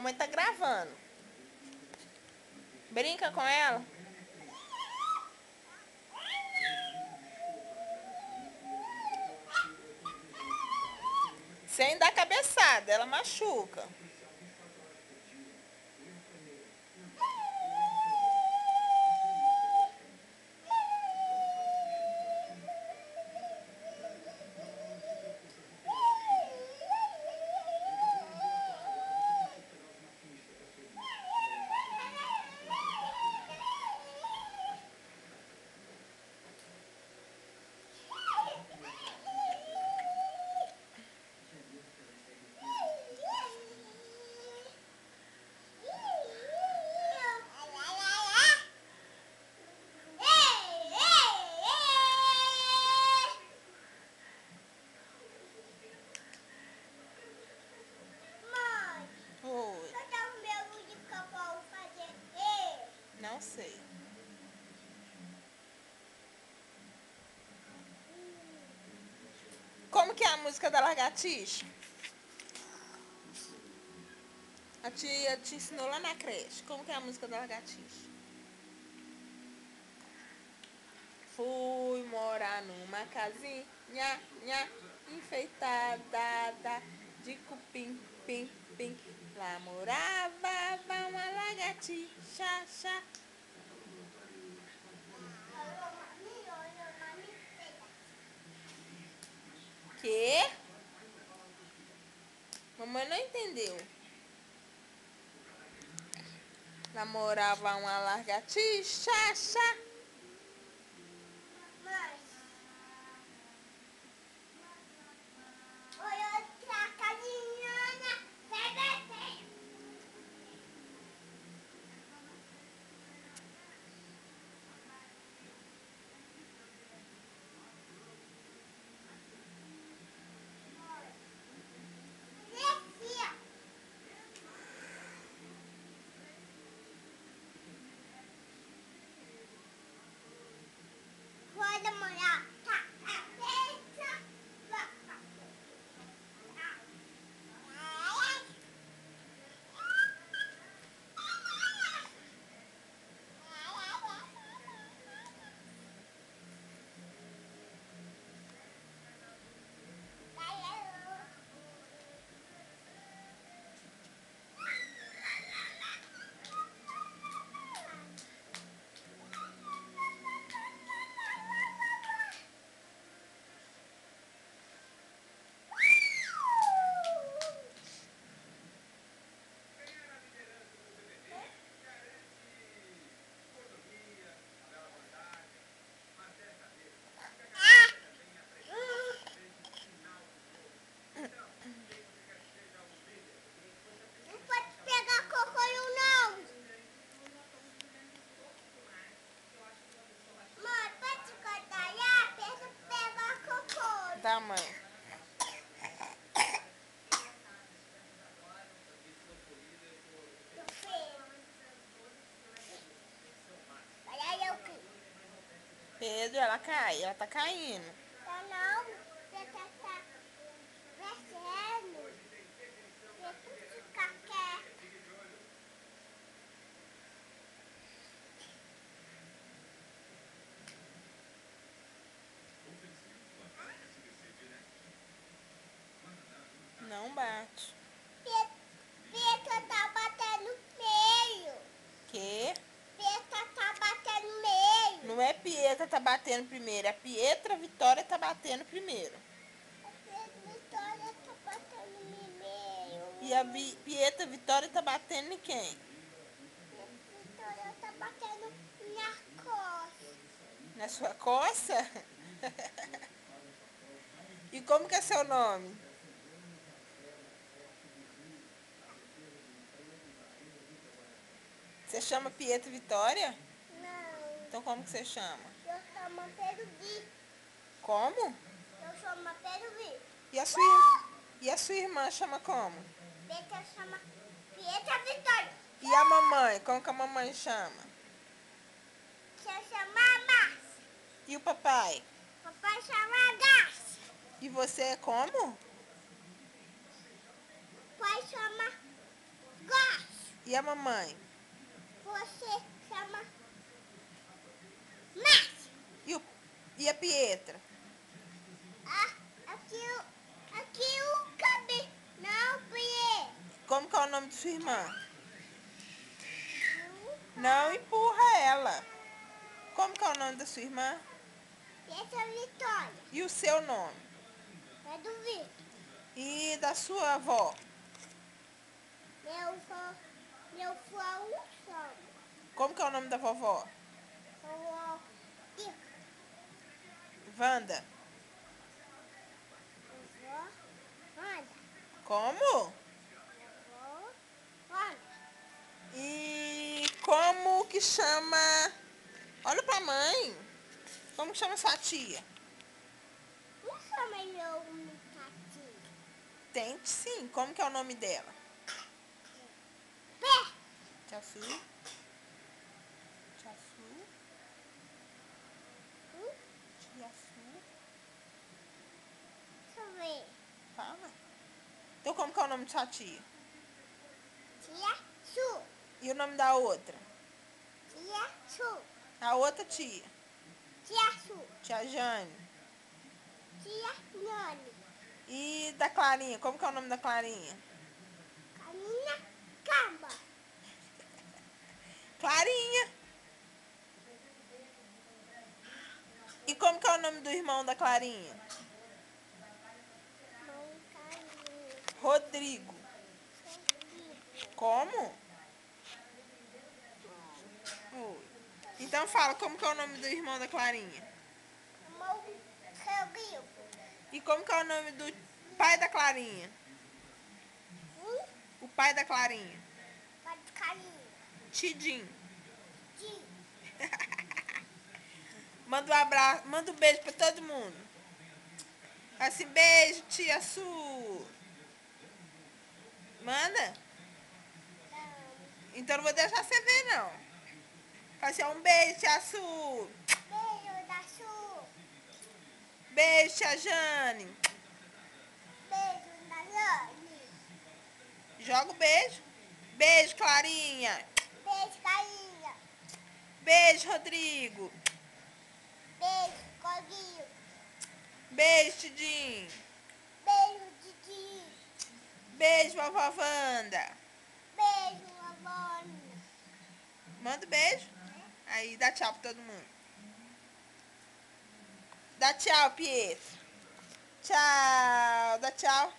Mamãe tá gravando. Brinca com ela. Sem dar cabeçada, ela machuca. Não sei. Como que é a música da lagartixa? A tia te ensinou lá na creche. Como que é a música da lagartixa? Fui morar numa casinha, nha, enfeitada de cupim, pim, pim. Lá morava uma lagartixa, chá. Que? Mamãe não entendeu. Lá morava uma lagartixa, chá. Tá, mãe. Pedro, ela cai, ela tá caindo. Tá não, você tá descendo. Você fica quieto. Não bate. Pietra tá batendo no meio. Que? Pietra tá batendo no meio. Não é Pietra tá batendo primeiro, é Pietra Vitória tá batendo primeiro. A Vitória tá batendo no meio. E a Pietra Vitória tá batendo em quem? A Vitória tá batendo na costa. Na sua coça? E como que é seu nome? Você chama Pietra Vitória? Não. Então como que você chama? Eu chamo Perugui. Como? Eu chamo Perugui. E a sua irmã chama como? Pietra chama Pietra Vitória. E a mamãe? Como que a mamãe chama? Você chama Márcia. E o papai? Papai chama Garça. E você é como? Pai chama Garça. E a mamãe? Você chama Márcia. E a Pietra? Aqui o cabelo. Não, Pie. Como que é o nome de sua irmã? Não empurra ela. Como que é o nome da sua irmã? Essa Vitória. E o seu nome? É do Vitor. E da sua avó? Meu foi um só. Como que é o nome da vovó? Vovó Ica. Wanda. Vovó Wanda. Como? Vovó Wanda. E como que chama... Olha pra mãe. Como que chama sua tia? Não chama eu Tatinha. Tem sim. Como que é o nome dela? Pé. Tia Su. Tia Su. Tia Su. Deixa eu ver. Fala. Então como que é o nome de sua tia? Tia Su. E o nome da outra? Tia Su. A outra tia? Tia Su. Tia Jane. Tia Nani. E da Clarinha? Como que é o nome da Clarinha? Caminha Camba. Clarinha. E como que é o nome do irmão da Clarinha? Mão Caminha. Rodrigo. Como? Oi. Então fala, como que é o nome do irmão da Clarinha? Mão Caminho. E como que é o nome do pai da Clarinha? O pai da Clarinha? Pai de carinho. Tidim. Ti. Manda um abraço, manda um beijo pra todo mundo. Assim, beijo, tia Su. Manda? Então não vou deixar você ver, não. Fala assim, um beijo, tia Su. Beijo da Su. Beijo, tia Jane. Beijo da Lani. Joga o beijo. Beijo, Clarinha. Beijo, Carinha. Beijo, Rodrigo. Beijo, Coguinho. Beijo, Tidim. Beijo, Didi. Beijo, vovó Wanda. Beijo, Lavona. Manda um beijo. Aí dá tchau pra todo mundo. Dá tchau, Pietro. Tchau. Dá tchau.